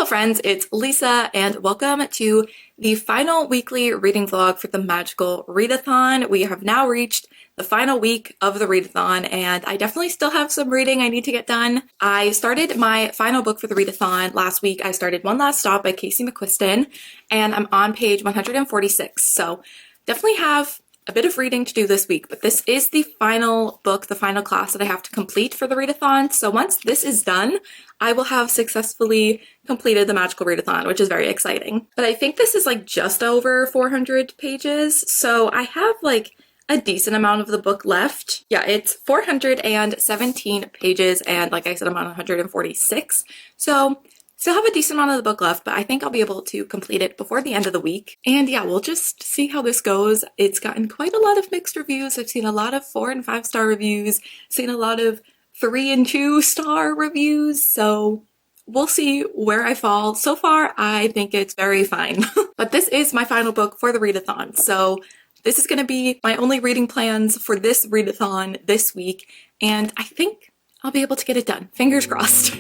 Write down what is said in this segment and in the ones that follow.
friends, it's Lisa and welcome to the final weekly reading vlog for the magical readathon. We have now reached the final week of the readathon and I definitely still have some reading I need to get done. I started my final book for the readathon last week. I started One Last Stop by Casey McQuiston and I'm on page 146. So definitely have a bit of reading to do this week, but this is the final book, the final class that I have to complete for the readathon. So once this is done, I will have successfully completed the magical readathon, which is very exciting. But I think this is like just over 400 pages, so I have like a decent amount of the book left. Yeah, it's 417 pages, and like I said, I'm on 146. So still have a decent amount of the book left, but I think I'll be able to complete it before the end of the week. And yeah, we'll just see how this goes. It's gotten quite a lot of mixed reviews. I've seen a lot of 4- and 5-star reviews, seen a lot of 3- and 2-star reviews, so we'll see where I fall. So far, I think it's very fine. But this is my final book for the readathon, so this is going to be my only reading plans for this readathon this week, and I think I'll be able to get it done. Fingers crossed.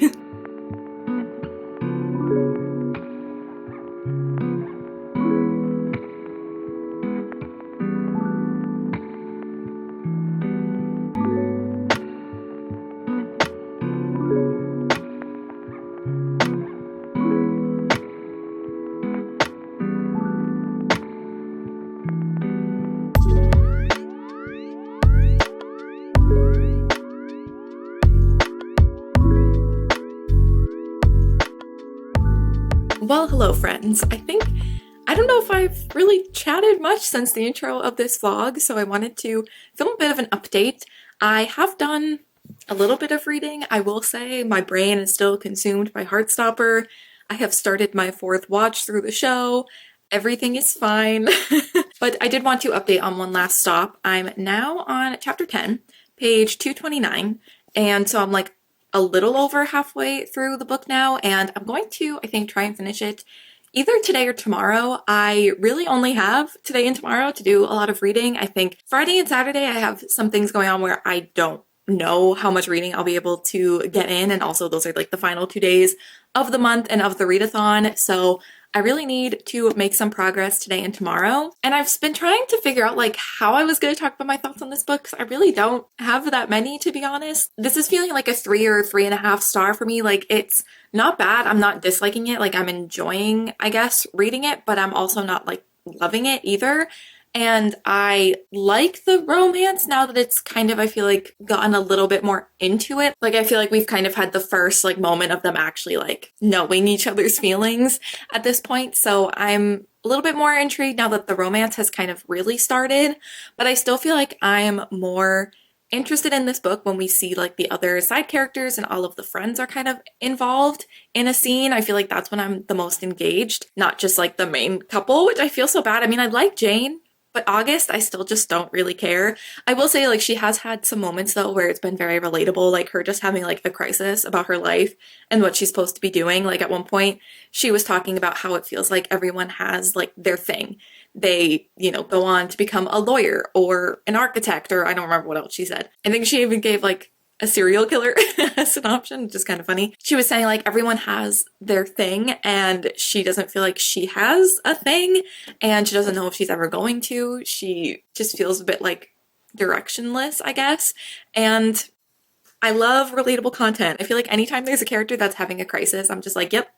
Well, hello friends. I don't know if I've really chatted much since the intro of this vlog, so I wanted to film a bit of an update. I have done a little bit of reading. I will say my brain is still consumed by Heartstopper. I have started my 4th watch through the show. Everything is fine. But I did want to update on One Last Stop. I'm now on chapter 10, page 229, and so I'm like a little over halfway through the book now, and I'm going to, I think, try and finish it either today or tomorrow. I really only have today and tomorrow to do a lot of reading. I think Friday and Saturday I have some things going on where I don't know how much reading I'll be able to get in, and also those are like the final 2 days of the month and of the readathon, so I really need to make some progress today and tomorrow. And I've been trying to figure out like how I was going to talk about my thoughts on this book, because I really don't have that many, to be honest. This is feeling like a 3 or 3.5 star for me. Like, it's not bad. I'm not disliking it. Like, I'm enjoying, I guess, reading it, but I'm also not like loving it either. And I like the romance now that it's kind of, I feel like, gotten a little bit more into it. Like, I feel like we've kind of had the first like moment of them actually like knowing each other's feelings at this point. So I'm a little bit more intrigued now that the romance has kind of really started. But I still feel like I'm more interested in this book when we see like the other side characters and all of the friends are kind of involved in a scene. I feel like that's when I'm the most engaged, not just like the main couple, which I feel so bad. I mean, I like Jane, but August, I still just don't really care. I will say, like, she has had some moments, though, where it's been very relatable, like her just having, like, a crisis about her life and what she's supposed to be doing. Like, at one point, she was talking about how it feels like everyone has, like, their thing. They, you know, go on to become a lawyer or an architect, or I don't remember what else she said. I think she even gave, like, a serial killer as an option, which is kind of funny. She was saying like everyone has their thing and she doesn't feel like she has a thing and she doesn't know if she's ever going to. She just feels a bit like directionless, I guess. And I love relatable content. I feel like anytime there's a character that's having a crisis, I'm just like, yep,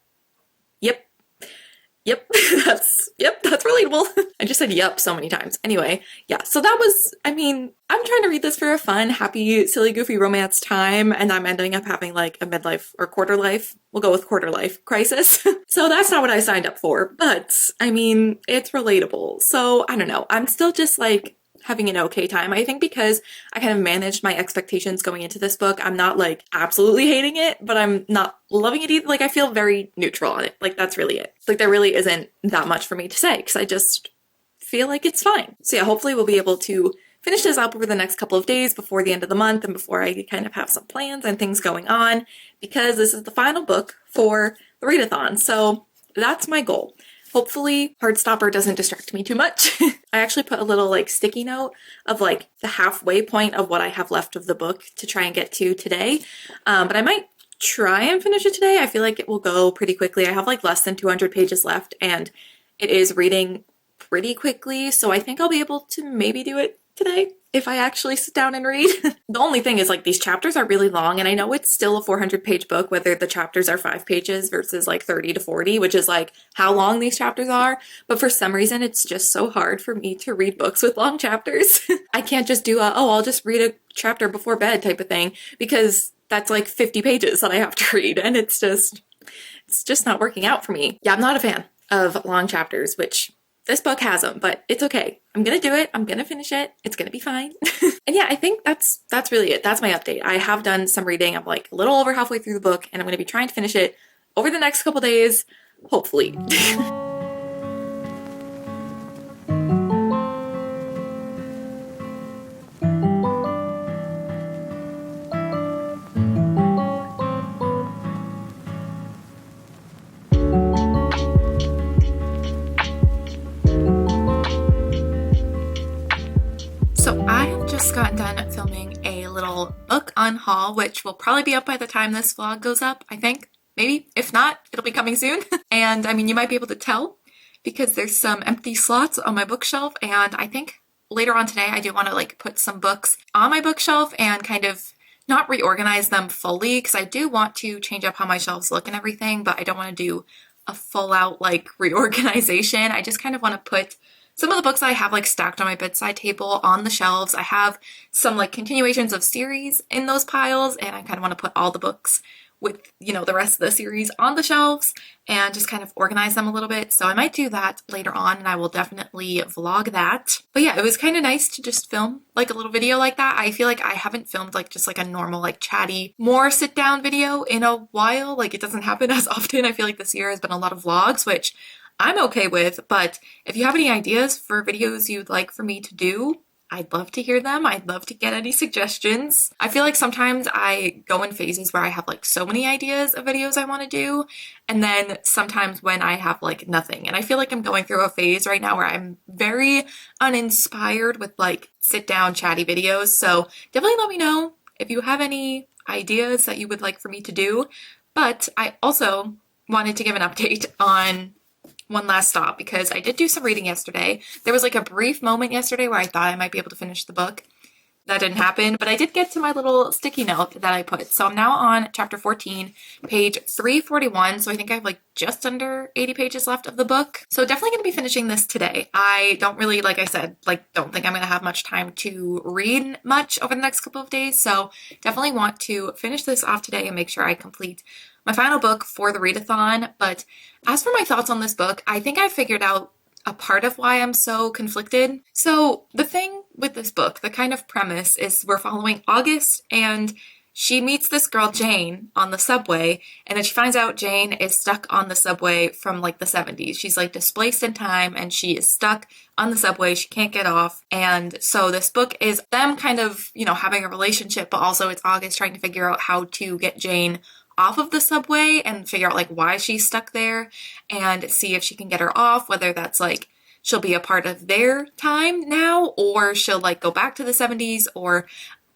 that's relatable. I just said yep so many times. Anyway, yeah, so that was, I mean, I'm trying to read this for a fun, happy, silly, goofy romance time, and I'm ending up having like a midlife or quarter life, we'll go with quarter life crisis. So that's not what I signed up for, but I mean, it's relatable. So I don't know, I'm still just like having an okay time. I think because I kind of managed my expectations going into this book, I'm not like absolutely hating it, but I'm not loving it either. Like, I feel very neutral on it. Like, that's really it. Like, there really isn't that much for me to say because I just feel like it's fine. So yeah, hopefully we'll be able to finish this up over the next couple of days before the end of the month and before I kind of have some plans and things going on, because this is the final book for the readathon. So that's my goal. Hopefully Heartstopper doesn't distract me too much. I actually put a little like sticky note of like the halfway point of what I have left of the book to try and get to today. But I might try and finish it today. I feel like it will go pretty quickly. I have like less than 200 pages left and it is reading pretty quickly, so I think I'll be able to maybe do it today if I actually sit down and read. The only thing is like these chapters are really long, and I know it's still a 400-page book, whether the chapters are 5 pages versus like 30 to 40, which is like how long these chapters are, but for some reason it's just so hard for me to read books with long chapters. I can't just do I'll just read a chapter before bed type of thing, because that's like 50 pages that I have to read, and it's just not working out for me. Yeah, I'm not a fan of long chapters, which this book has them, but it's okay. I'm gonna do it. I'm gonna finish it. It's gonna be fine. And yeah, I think that's really it. That's my update. I have done some reading. I'm like a little over halfway through the book, and I'm gonna be trying to finish it over the next couple days, hopefully. So I have just gotten done filming a little book unhaul, which will probably be up by the time this vlog goes up, I think. Maybe. If not, it'll be coming soon. And I mean, you might be able to tell because there's some empty slots on my bookshelf, and I think later on today I do want to like put some books on my bookshelf and kind of not reorganize them fully, because I do want to change up how my shelves look and everything, but I don't want to do a full out like reorganization. I just kind of want to put some of the books I have like stacked on my bedside table on the shelves. I have some like continuations of series in those piles, and I kind of want to put all the books with, you know, the rest of the series on the shelves and just kind of organize them a little bit. So I might do that later on, and I will definitely vlog that. But yeah, it was kind of nice to just film like a little video like that. I feel like I haven't filmed like just like a normal like chatty, more sit down video in a while. Like it doesn't happen as often. I feel like this year has been a lot of vlogs, which I'm okay with, but if you have any ideas for videos you'd like for me to do, I'd love to hear them. I'd love to get any suggestions. I feel like sometimes I go in phases where I have like so many ideas of videos I want to do, and then sometimes when I have like nothing. And I feel like I'm going through a phase right now where I'm very uninspired with like sit down chatty videos. So definitely let me know if you have any ideas that you would like for me to do. But I also wanted to give an update on one last stop, because I did do some reading yesterday. There was like a brief moment yesterday where I thought I might be able to finish the book. That didn't happen, but I did get to my little sticky note that I put. So I'm now on chapter 14, page 341. So I think I have like just under 80 pages left of the book. So definitely going to be finishing this today. I don't really, like I said, like don't think I'm going to have much time to read much over the next couple of days. So definitely want to finish this off today and make sure I complete my final book for the readathon. But as for my thoughts on this book, I think I figured out a part of why I'm so conflicted. So the thing with this book, the kind of premise is we're following August, and she meets this girl Jane on the subway, and then she finds out Jane is stuck on the subway from like the 70s. She's like displaced in time, and she is stuck on the subway. She can't get off. And so this book is them kind of, you know, having a relationship, but also it's August trying to figure out how to get Jane off of the subway and figure out like why she's stuck there and see if she can get her off, whether that's like she'll be a part of their time now, or she'll like go back to the 70s, or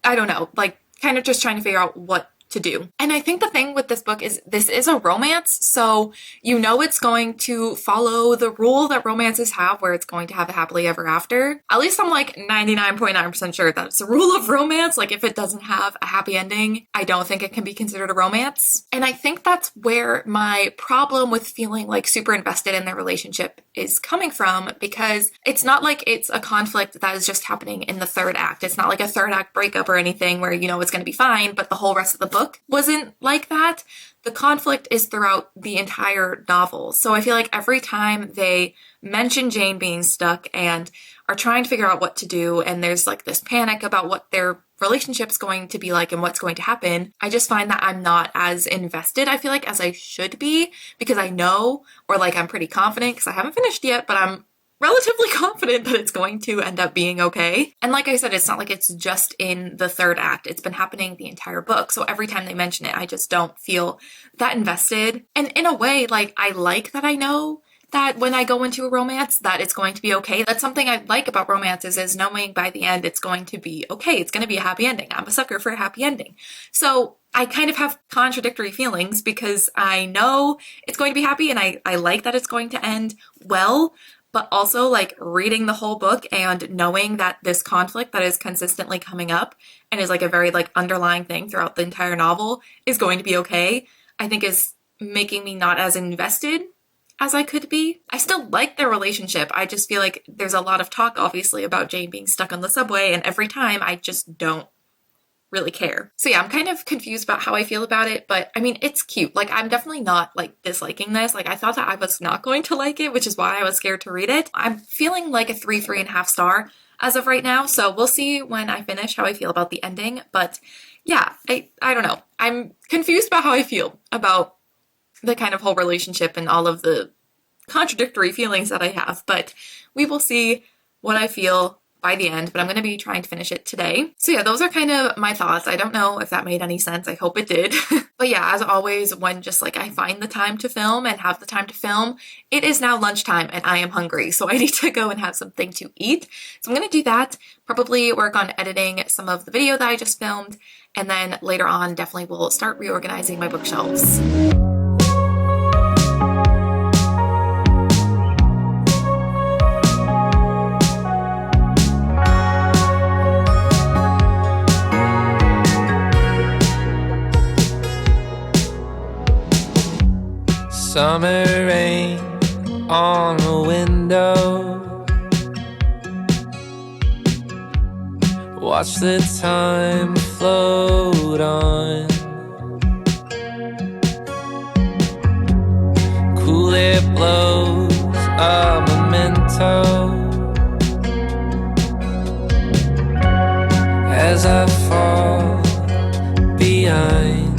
I don't know, like kind of just trying to figure out what to do. And I think the thing with this book is this is a romance, so you know it's going to follow the rule that romances have, where it's going to have a happily ever after. At least I'm like 99.9% sure that's the rule of romance. Like if it doesn't have a happy ending, I don't think it can be considered a romance. And I think that's where my problem with feeling like super invested in their relationship is coming from, because it's not like it's a conflict that is just happening in the third act. It's not like a third act breakup or anything where you know it's going to be fine, but the whole rest of the book wasn't like that. The conflict is throughout the entire novel. So I feel like every time they mention Jane being stuck and are trying to figure out what to do, and there's like this panic about what their relationship's going to be like and what's going to happen, I just find that I'm not as invested, I feel like, as I should be, because I know, or like I'm pretty confident, because I haven't finished yet, but I'm relatively confident that it's going to end up being okay. And like I said, it's not like it's just in the third act. It's been happening the entire book. So every time they mention it, I just don't feel that invested. And in a way, like I like that I know that when I go into a romance that it's going to be okay. That's something I like about romances, is knowing by the end it's going to be okay. It's going to be a happy ending. I'm a sucker for a happy ending. So I kind of have contradictory feelings because I know it's going to be happy and I like that it's going to end well, but also like reading the whole book and knowing that this conflict that is consistently coming up and is like a very like underlying thing throughout the entire novel is going to be okay, I think is making me not as invested as I could be. I still like their relationship. I just feel like there's a lot of talk, obviously, about Jane being stuck on the subway, and every time I just don't really care. So yeah, I'm kind of confused about how I feel about it, but I mean, it's cute. Like, I'm definitely not like disliking this. Like, I thought that I was not going to like it, which is why I was scared to read it. I'm feeling like a 3.5 star as of right now, so we'll see when I finish how I feel about the ending. But yeah, I don't know. I'm confused about how I feel about the kind of whole relationship and all of the contradictory feelings that I have, but we will see what I feel by the end, but I'm going to be trying to finish it today. So yeah, those are kind of my thoughts. I don't know if that made any sense. I hope it did. But yeah, as always, when just like I find the time to film and have the time to film, it is now lunchtime and I am hungry. So I need to go and have something to eat. So I'm going to do that, probably work on editing some of the video that I just filmed. And then later on, definitely will start reorganizing my bookshelves. Summer rain on a window. Watch the time float on. Cool air blows a memento as I fall behind.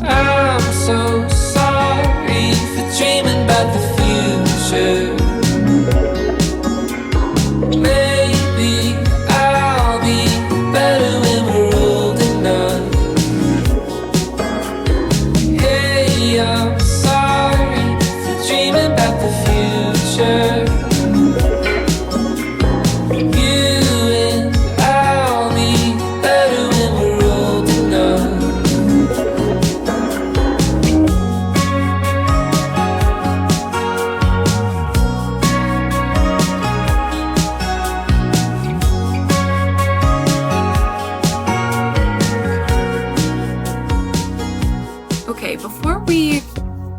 I'm so sorry for dreaming about the future. Maybe I'll be better when we're old enough. Hey, I'm sorry for dreaming about the future. You and I'll be better when we're old enough. Okay, before we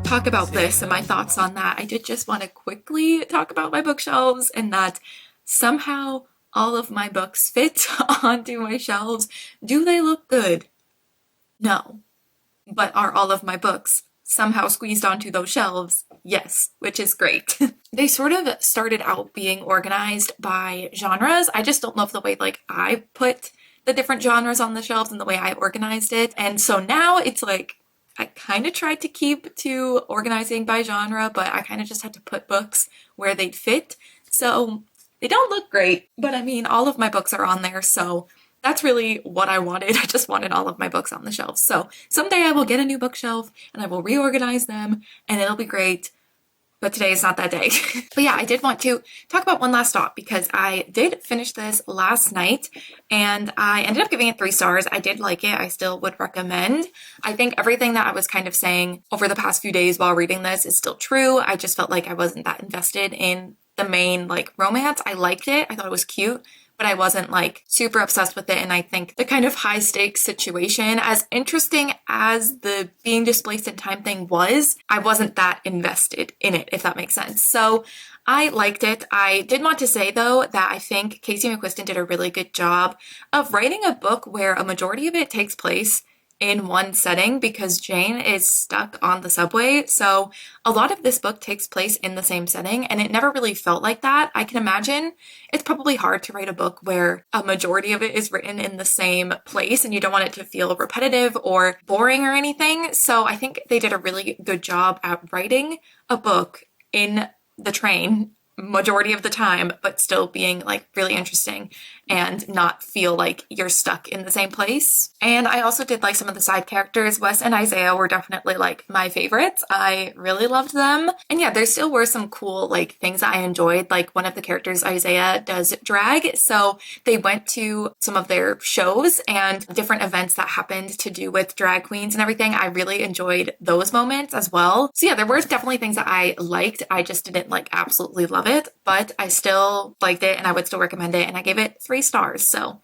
talk about this and my thoughts on that, I did just want to quickly talk about my bookshelves and that somehow all of my books fit onto my shelves. Do they look good? No. But are all of my books somehow squeezed onto those shelves? Yes, which is great. They sort of started out being organized by genres. I just don't love the way like I put the different genres on the shelves and the way I organized it. And so now it's like I kind of tried to keep to organizing by genre, but I kind of just had to put books where they'd fit. So they don't look great, but I mean, all of my books are on there, so that's really what I wanted. I just wanted all of my books on the shelves. So someday I will get a new bookshelf and I will reorganize them and it'll be great. But today is not that day. But yeah, I did want to talk about one last thought because I did finish this last night and I ended up giving it 3 stars. I did like it. I still would recommend. I think everything that I was kind of saying over the past few days while reading this is still true. I just felt like I wasn't that invested in the main like romance. I liked it. I thought it was cute, but I wasn't like super obsessed with it. And I think the kind of high stakes situation, as interesting as the being displaced in time thing was, I wasn't that invested in it, if that makes sense. So I liked it. I did want to say though that I think Casey McQuiston did a really good job of writing a book where a majority of it takes place in one setting because Jane is stuck on the subway. So a lot of this book takes place in the same setting and it never really felt like that. I can imagine it's probably hard to write a book where a majority of it is written in the same place and you don't want it to feel repetitive or boring or anything. So I think they did a really good job at writing a book in the train majority of the time, but still being like really interesting and not feel like you're stuck in the same place. And I also did like some of the side characters. Wes and Isaiah were definitely like my favorites. I really loved them. And yeah, there still were some cool like things that I enjoyed. Like one of the characters, Isaiah, does drag. So they went to some of their shows and different events that happened to do with drag queens and everything. I really enjoyed those moments as well. So yeah, there were definitely things that I liked. I just didn't like absolutely love it, but I still liked it and I would still recommend it. And I gave it 3 stars. So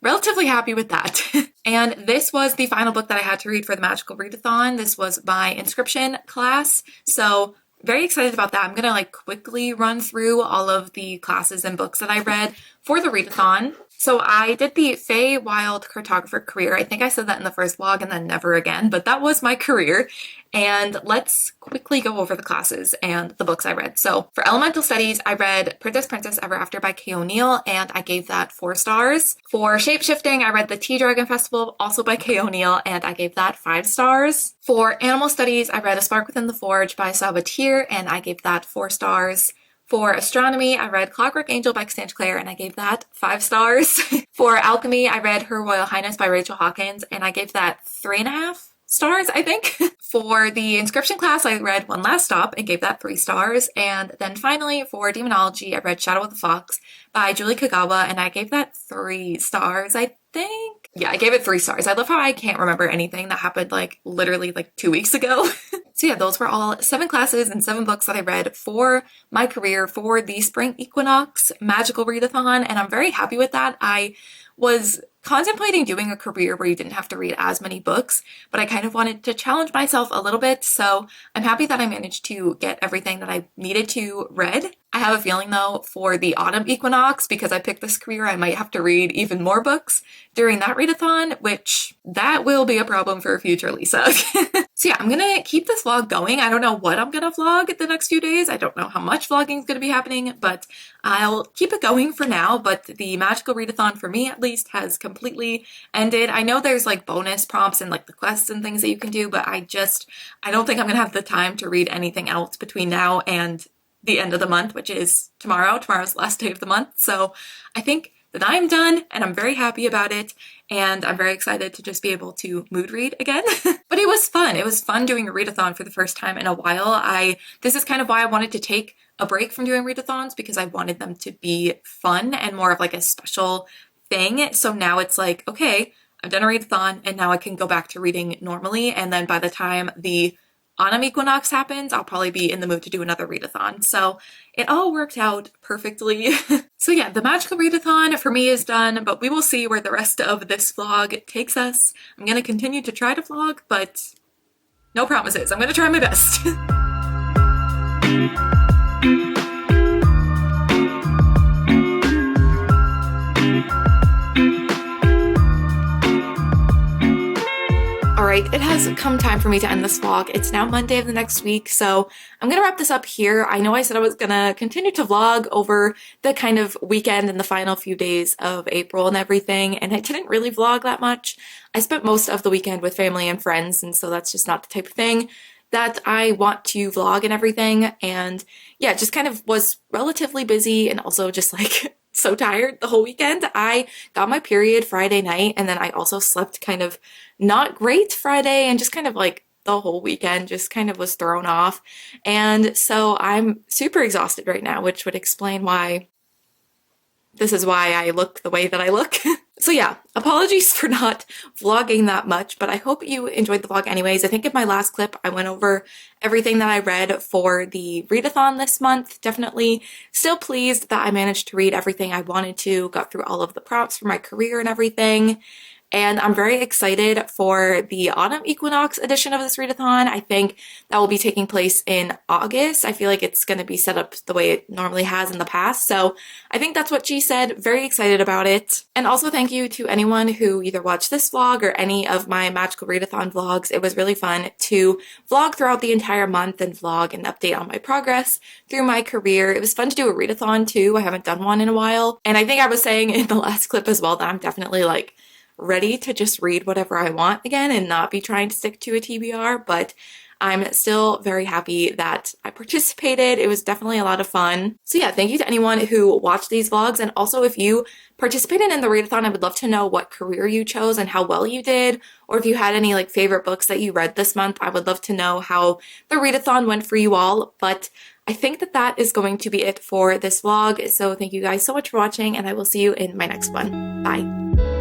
relatively happy with that. And this was the final book that I had to read for the Magical Readathon. This was my inscription class. So very excited about that. I'm gonna like quickly run through all of the classes and books that I read for the readathon. So I did the Fey Wild Cartographer career. I think I said that in the first vlog and then never again, but that was my career. And let's quickly go over the classes and the books I read. So for Elemental Studies, I read Princess Ever After by Kay O'Neill, and I gave that 4 stars. For Shapeshifting, I read The Tea Dragon Festival, also by Kay O'Neill, and I gave that 5 stars. For Animal Studies, I read A Spark Within the Forge by Sabatier, and I gave that 4 stars. For Astronomy, I read Clockwork Angel by Constance Clare, and I gave that 5 stars. For Alchemy, I read Her Royal Highness by Rachel Hawkins, and I gave that 3.5 stars, I think. For the inscription class, I read One Last Stop and gave that 3 stars. And then finally, for Demonology, I read Shadow of the Fox by Julie Kagawa, and I gave that 3 stars, I think. Yeah, I gave it 3 stars. I love how I can't remember anything that happened like literally like 2 weeks ago. So yeah, those were all 7 classes and 7 books that I read for my career for the Spring Equinox Magical Readathon, and I'm very happy with that. I was contemplating doing a career where you didn't have to read as many books, but I kind of wanted to challenge myself a little bit, so I'm happy that I managed to get everything that I needed to read. I have a feeling though for the autumn equinox, because I picked this career, I might have to read even more books during that readathon, which that will be a problem for future Lisa. So yeah, I'm gonna keep this vlog going. I don't know what I'm gonna vlog the next few days. I don't know how much vlogging is gonna be happening, but I'll keep it going for now. But the Magical Readathon, for me at least, has completely ended. I know there's like bonus prompts and like the quests and things that you can do, but I don't think I'm gonna have the time to read anything else between now and the end of the month, which is tomorrow. Tomorrow's the last day of the month. So I think that I'm done and I'm very happy about it. And I'm very excited to just be able to mood read again. But it was fun. It was fun doing a readathon for the first time in a while. This is kind of why I wanted to take a break from doing readathons, because I wanted them to be fun and more of like a special thing. So now it's like, okay, I've done a readathon and now I can go back to reading normally. And then by the time the autumn equinox happens, I'll probably be in the mood to do another readathon. So it all worked out perfectly. So yeah, the Magical Readathon for me is done, but we will see where the rest of this vlog takes us. I'm gonna continue to try to vlog, but no promises. I'm gonna try my best. Alright, it has come time for me to end this vlog. It's now Monday of the next week, so I'm gonna wrap this up here. I know I said I was gonna continue to vlog over the kind of weekend and the final few days of April and everything, and I didn't really vlog that much. I spent most of the weekend with family and friends, and so that's just not the type of thing that I want to vlog and everything. And yeah, just kind of was relatively busy and also just like so tired the whole weekend. I got my period Friday night, and then I also slept kind of not great Friday, and just kind of like the whole weekend just kind of was thrown off. And so I'm super exhausted right now, which would explain why this is why I look the way that I look. So yeah, apologies for not vlogging that much, but I hope you enjoyed the vlog anyways. I think in my last clip, I went over everything that I read for the readathon this month. Definitely still pleased that I managed to read everything I wanted to, got through all of the prompts for my career and everything. And I'm very excited for the autumn equinox edition of this readathon. I think that will be taking place in August. I feel like it's going to be set up the way it normally has in the past. So I think that's what she said. Very excited about it. And also thank you to anyone who either watched this vlog or any of my Magical Readathon vlogs. It was really fun to vlog throughout the entire month and vlog and update on my progress through my career. It was fun to do a readathon too. I haven't done one in a while. And I think I was saying in the last clip as well that I'm definitely like ready to just read whatever I want again and not be trying to stick to a TBR, but I'm still very happy that I participated. It was definitely a lot of fun. So yeah, thank you to anyone who watched these vlogs. And also if you participated in the readathon, I would love to know what career you chose and how well you did. Or if you had any like favorite books that you read this month, I would love to know how the readathon went for you all. But I think that that is going to be it for this vlog. So thank you guys so much for watching, and I will see you in my next one. Bye.